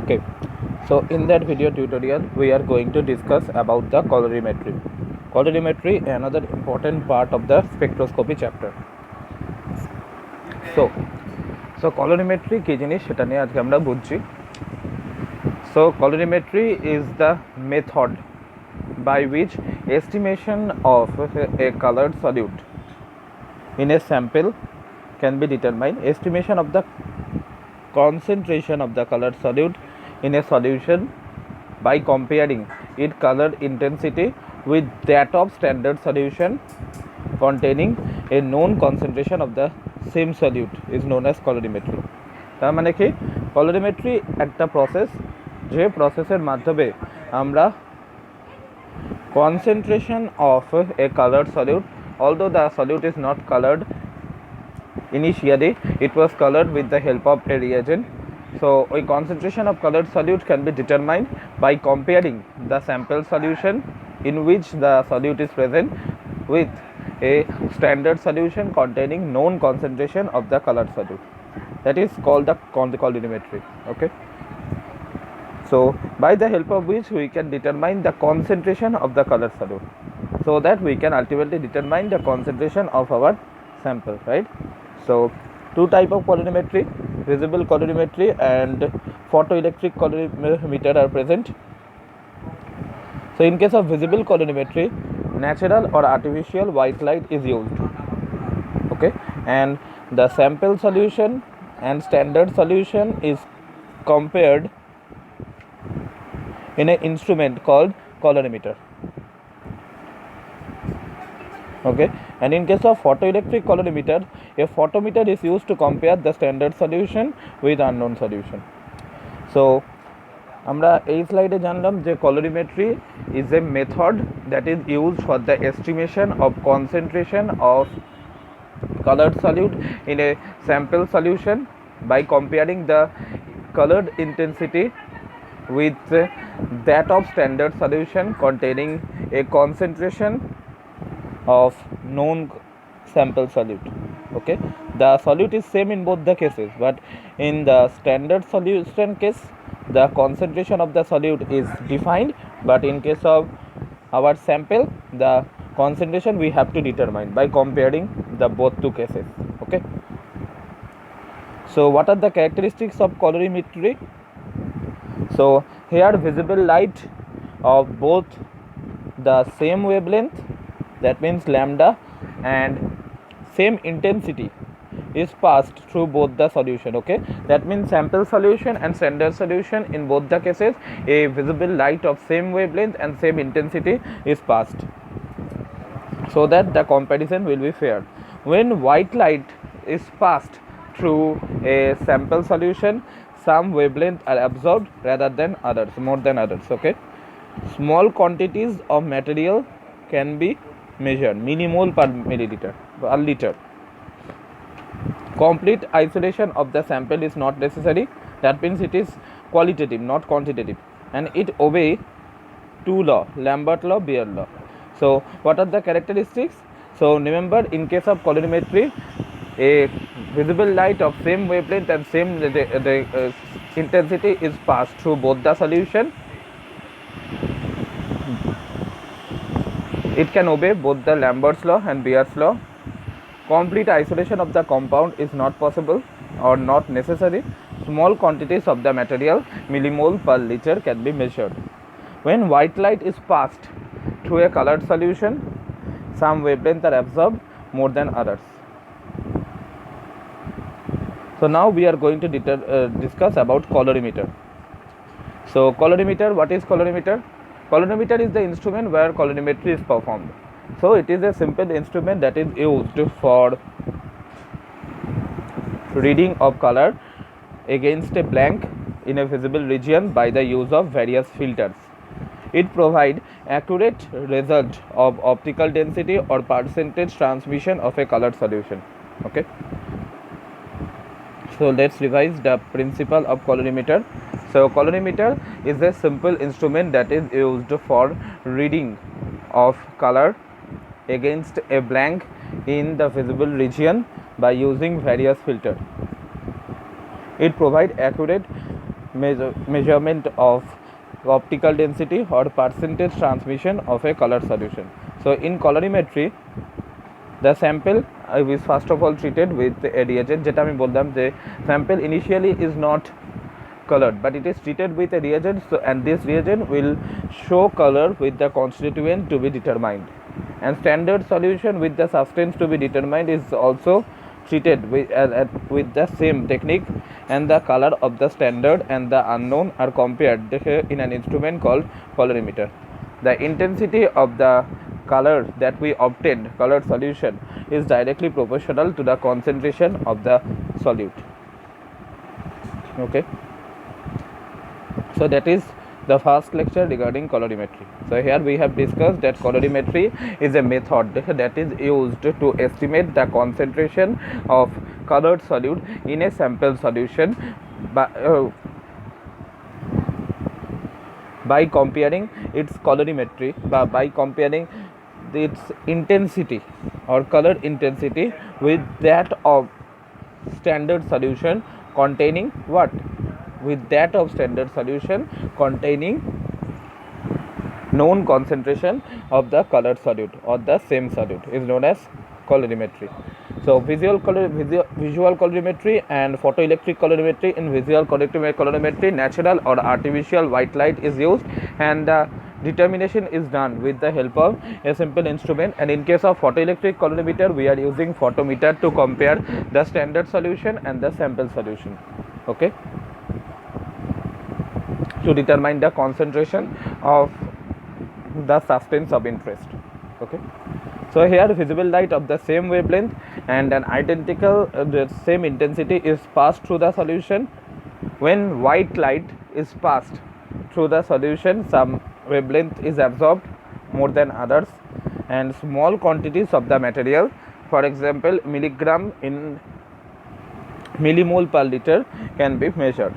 Okay, so in that video tutorial we are going to discuss about the colorimetry. Colorimetry, another important part of the spectroscopy chapter. So colorimetry কি জিনিস সেটা নিয়ে আজকে আমরা বুঝছি. So colorimetry is the method by which estimation of a colored solute in a sample can be determined. Estimation of the concentration of the colored solute in a solution by comparing its color intensity with that of standard solution containing a known concentration of the same solute is known as colorimetry. তার মানে কি colorimetry একটা process যে প্রসেসের মাধ্যমে আমরা concentration of a colored solute, although the solute is not colored initially, it was colored with the help of a reagent. So a concentration of colored solute can be determined by comparing the sample solution in which the solute is present with a standard solution containing known concentration of the colored solute. That is called the colorimetry. Okay, so by the help of which we can determine the concentration of the colored solute, so that we can ultimately determine the concentration of our sample, right? So two type of colorimetry, visible colorimetry and photoelectric colorimeter are present. So in case of visible colorimetry, natural or artificial white light is used. Okay, and the sample solution and standard solution is compared in an instrument called colorimeter. Okay, and in case of photoelectric colorimeter, a photometer is used to compare the standard solution with unknown solution. So আমরা এই স্লাইডে জানলাম যে colorimetry is a method that is used for the estimation of concentration of colored solute in a sample solution by comparing the colored intensity with that of standard solution containing a concentration of known sample solute. Okay, the solute is same in both the cases, but in the standard solution case the concentration of the solute is defined, but in case of our sample the concentration we have to determine by comparing the both two cases. Okay, so what are the characteristics of colorimetry? So here visible light of both the same wavelength, that means lambda, and same intensity is passed through both the solution. Okay, that means sample solution and standard solution, in both the cases a visible light of same wavelength and same intensity is passed, so that the comparison will be fair. When white light is passed through a sample solution, some wavelengths are absorbed rather than others, more than others. Okay, small quantities of material can be measured, millimole per milliliter per liter. Complete isolation of the sample is not necessary, that means it is qualitative not quantitative, and it obey two law, Lambert law, Beer law. So what are the characteristics? So remember, in case of colorimetry, a visible light of same wavelength and same intensity is passed through both the solution. It can obey both the Lambert's law and Beer's law. Complete isolation of the compound is not possible or not necessary. Small quantities of the material, millimole per liter, can be measured. When white light is passed through a colored solution, some wavelengths are absorbed more than others. So now we are going to discuss about colorimeter. So colorimeter, what is colorimeter? Colorimeter is the instrument where colorimetry is performed. So it is a simple instrument that is used for reading of color against a blank in a visible region by the use of various filters. It provides accurate result of optical density or percentage transmission of a colored solution. Okay, so let's revise the principle of colorimeter. So colorimeter is a simple instrument that is used for reading of color against a blank in the visible region by using various filters. It provides accurate measurement of optical density or percentage transmission of a color solution. So in colorimetry, the sample is first of all treated with a reagent, যেটা আমি বললাম যে sample initially is not colored but it is treated with a reagent, so and this reagent will show color with the constituent to be determined, and standard solution with the substance to be determined is also treated with the same technique, and the color of the standard and the unknown are compared in an instrument called colorimeter. The intensity of the color that we obtained colored solution is directly proportional to the concentration of the solute. Okay, so that is the first lecture regarding colorimetry. So here we have discussed that colorimetry is a method that is used to estimate the concentration of colored solute in a sample solution by comparing its colorimetry, by comparing its intensity or color intensity with that of standard solution containing what? With that of standard solution containing known concentration of the colored solute or the same solute is known as colorimetry. So visual colorimetry and photoelectric colorimetry. In visual colorimetry, natural or artificial white light is used, and determination is done with the help of a simple instrument. And in case of photoelectric colorimeter, we are using photometer to compare the standard solution and the sample solution, okay, to determine the concentration of the substance of interest. Okay, so here visible light of the same wavelength and an identical the same intensity is passed through the solution. When white light is passed through the solution, some wavelength is absorbed more than others, and small quantities of the material, for example milligram in millimole per liter, can be measured.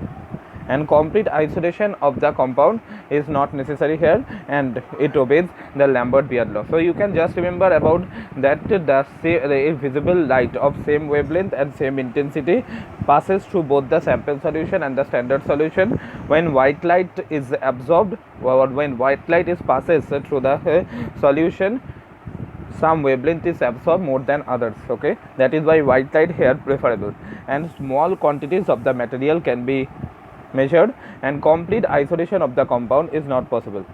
And complete isolation of the compound is not necessary here, and it obeys the Lambert-Beer law. So you can just remember about that the visible light of same wavelength and same intensity passes through both the sample solution and the standard solution. When white light is absorbed, or when white light is passes through the solution, some wavelength is absorbed more than others. Okay, that is why white light here preferable, and small quantities of the material can be measured, and complete isolation of the compound is not possible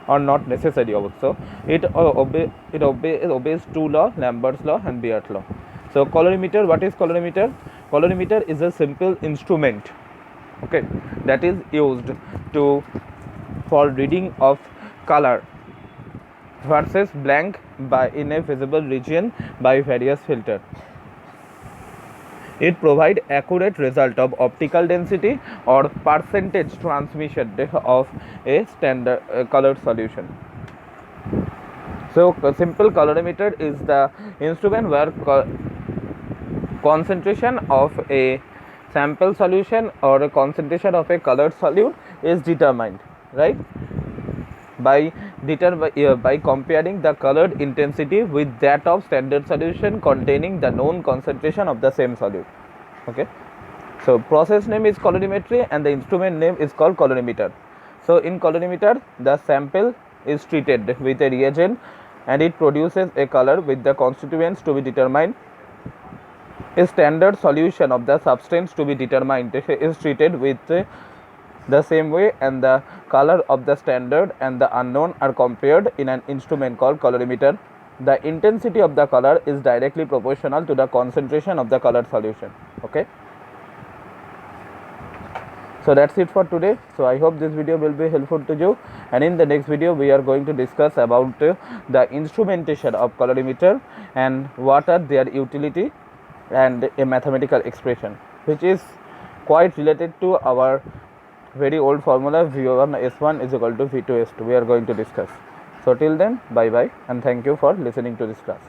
or not necessary also. It obeys two law, Lambert's law and Beer's law. So colorimeter, what is colorimeter? Colorimeter is a simple instrument, okay, that is used for reading of color versus blank by in a visible region by various filter. It provides accurate result of optical density or percentage transmission of a standard colored solution. So simple colorimeter is the instrument where concentration of a sample solution or a concentration of a colored solute is determined, right, by comparing the colored intensity with that of standard solution containing the known concentration of the same solute. Okay, so process name is colorimetry and the instrument name is called colorimeter. So in colorimeter, the sample is treated with a reagent and it produces a color with the constituents to be determined. A standard solution of the substance to be determined is treated with the same way, and the color of the standard and the unknown are compared in an instrument called colorimeter. The intensity of the color is directly proportional to the concentration of the colored solution. Okay, so that's it for today. So I hope this video will be helpful to you, and in the next video we are going to discuss about the instrumentation of colorimeter and what are their utility and a mathematical expression which is quite related to our very old formula V1 S1 is equal to V2 S2 we are going to discuss. So till then, bye bye, and thank you for listening to this class.